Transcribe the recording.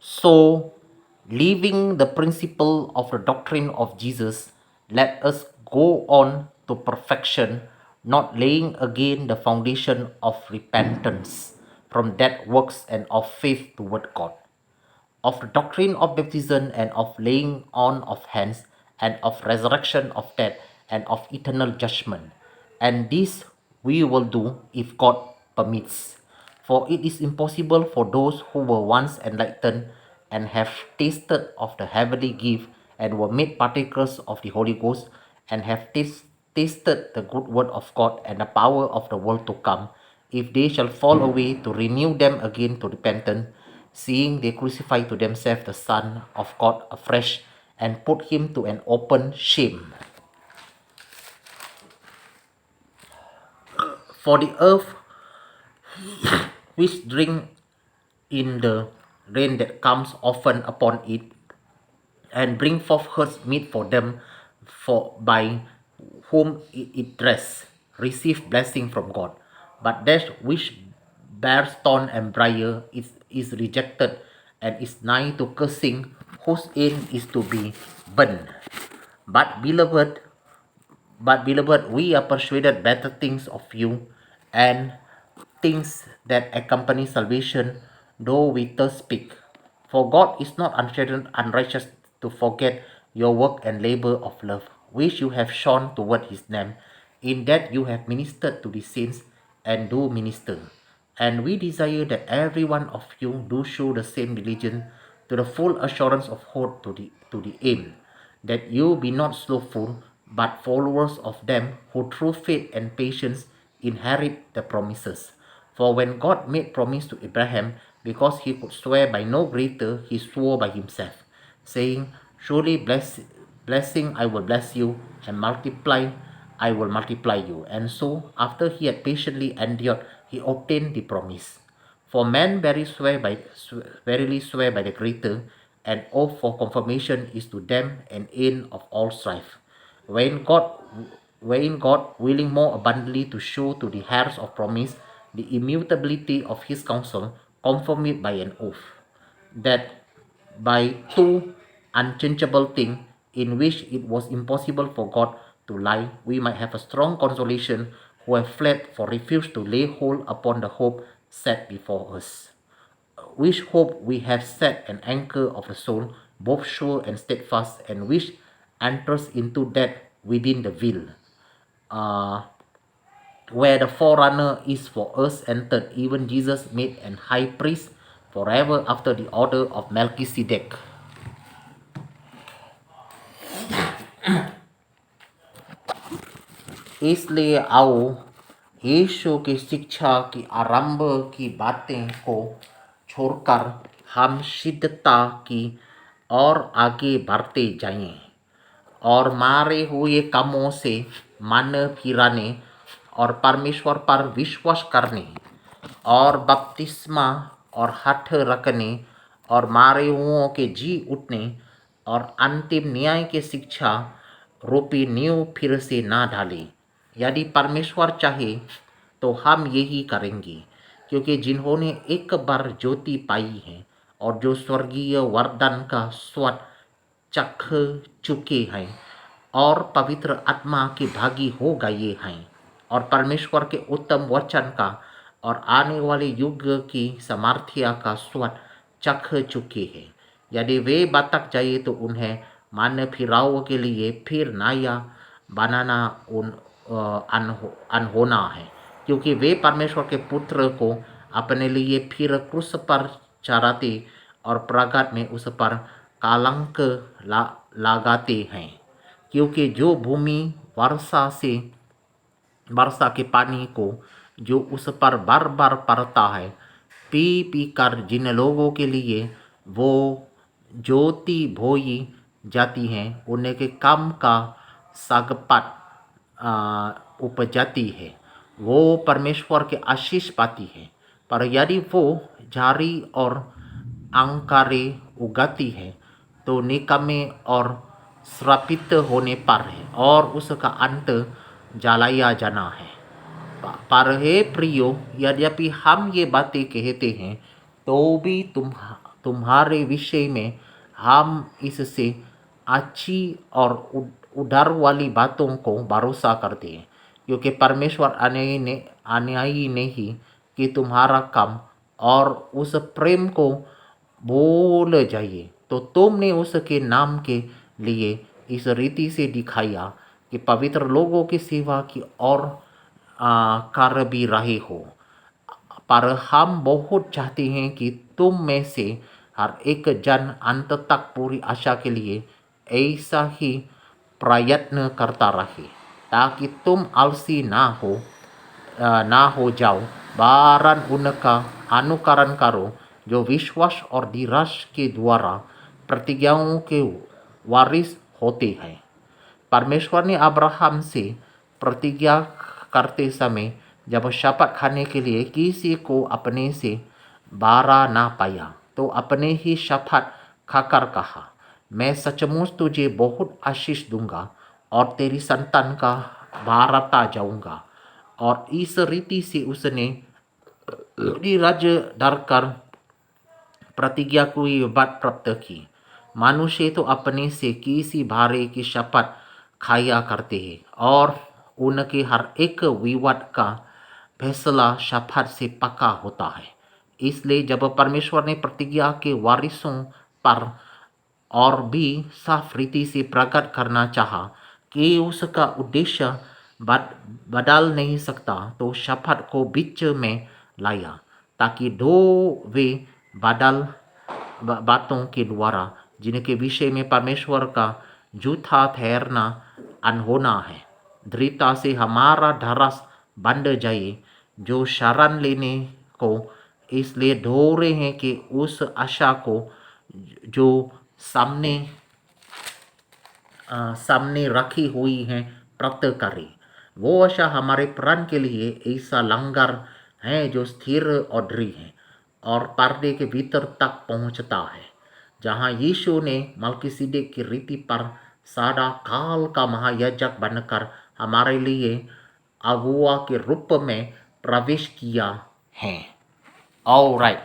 So, leaving the principle of the doctrine of Jesus, let us go on to perfection, not laying again the foundation of repentance from dead works and of faith toward God, of the doctrine of baptism and of laying on of hands, and of resurrection of death, and of eternal judgment. And this we will do if God permits. For it is impossible for those who were once enlightened and have tasted of the heavenly gift and were made partakers of the Holy Ghost and have tasted the good word of God and the power of the world to come, if they shall fall away, to renew them again to repentance, seeing they crucify to themselves the Son of God afresh and put him to an open shame. For the earth which drink in the rain that comes often upon it, and bring forth herds meet for them, for by whom it rests, receive blessing from God. But that which bears thorn and briar is rejected, and is nigh to cursing, whose end is to be burned. But beloved, we are persuaded better things of you, and things that accompany salvation, though we thus speak. For God is not unrighteous to forget your work and labor of love, which you have shown toward his name, in that you have ministered to the saints and do minister. And we desire that every one of you do show the same diligence to the full assurance of hope to the aim, that you be not slothful, but followers of them who through faith and patience inherit the promises. For when God made promise to Abraham, because he could swear by no greater, he swore by himself, saying, Surely blessing I will bless you, and multiply I will multiply you. And so, after he had patiently endured, he obtained the promise. For men verily swear by the greater, and oath for confirmation is to them an end of all strife. Wherein God, wherein God, willing more abundantly to show to the heirs of promise the immutability of his counsel, confirmed it by an oath, that by two unchangeable things in which it was impossible for God to lie, we might have a strong consolation who have fled for refuge to lay hold upon the hope set before us. Which hope we have set an anchor of the soul, both sure and steadfast, and which enters into that within the veil, uh, where the forerunner is for us entered, even Jesus made an high priest forever after the order of Melchizedek. इसलिए आओ यीशु की शिक्षा की आरंभ की बातें को छोड़कर हम सिद्धता की और आगे बढ़ते जाएं, और मारे हुए कामों से मन फिराने और परमेश्वर पर विश्वास करने और बपतिस्मा और हठ रखने और मारे हुओं के जी उठने और अंतिम न्याय की शिक्षा रूपी नींव फिर से ना ढाले। यदि परमेश्वर चाहे तो हम यही करेंगे, क्योंकि जिन्होंने एक बार ज्योति पाई है और जो स्वर्गीय वरदान का स्वाद चख चुके हैं और पवित्र आत्मा के भागी हो गए हैं और परमेश्वर के उत्तम वचन का और आने वाले युग की सामर्थ्य का स्वाद चख चुके हैं, यदि वे भटक जाए तो उन्हें मन फिराव के लिए फिर नया बनाना अनहोना है, क्योंकि वे परमेश्वर के पुत्र को अपने लिए फिर क्रूस पर चढ़ाते और प्रगट में उस पर कलंक लगाते हैं। क्योंकि जो भूमि वर्षा के पानी को जो उस पर बार बार पड़ता है पी पी कर जिन लोगों के लिए वो ज्योति बोई जाती हैं उनके काम का सागपात उपजाती है, वो परमेश्वर के आशीष पाती है। पर यदि वो झाड़ी और अंकारे उगाती है तो निकम्मे और श्रापित होने पर है और उसका अंत जलाया जाना है। पर हे प्रियो, यद्यपि हम ये बातें कहते हैं तो भी तुम्हारे विषय में हम इससे अच्छी और उधार वाली बातों को भरोसा करते हैं, क्योंकि परमेश्वर अन्यायी नहीं कि तुम्हारा काम और उस प्रेम को भूल जाइए। तो तुमने उसके नाम के लिए इस रीति से दिखाया कि पवित्र लोगों की सेवा की और कर भी रहे हो। पर हम बहुत चाहते हैं कि तुम में से हर एक जन अंत तक पूरी आशा के लिए ऐसा ही प्रयत्न करता रहे, ताकि तुम आलसी ना हो जाओ, वरन उनका अनुकरण करो जो विश्वास और धीरज के द्वारा प्रतिज्ञाओं के वारिस होते हैं। परमेश्वर ने अब्राहम से प्रतिज्ञा करते समय जब शपथ खाने के लिए किसी को अपने से बारा ना पाया, तो अपने ही शपथ खाकर कहा, मैं सचमुच तुझे बहुत आशीष दूंगा और तेरी संतान का बढ़ाता जाऊंगा। और इस रीति से उसने धीरज धरकर प्रतिज्ञा की बात प्राप्त की। मनुष्य तो अपने से किसी भारे की शपथ खाया करते हैं और उनके हर एक विवाद का फैसला शपथ से पक्का होता है। इसलिए जब परमेश्वर ने प्रतिज्ञा के वारिसों पर और भी साफ रीति से प्रकट करना चाहा कि उसका उद्देश्य बदल नहीं सकता, तो शपथ को बीच में लाया, ताकि दो वे बदल बातों के द्वारा जिनके विषय में परमेश्वर का झूठा ठहरना अनहोना है, दृढ़ता से हमारा ढरस बंध जाए, जो शरण लेने को इसलिए ढो रहे हैं कि उस आशा को जो सामने रखी हुई है प्राप्त करें। वो आशा हमारे प्राण के लिए ऐसा लंगर है जो स्थिर और दृढ़ है और पर्दे के भीतर तक पहुंचता है, जहां यीशु ने मलकीसिदक की रीति पर सदा काल का महायाजक बनकर हमारे लिए अगुआ के रूप में प्रवेश किया है। ऑलराइट,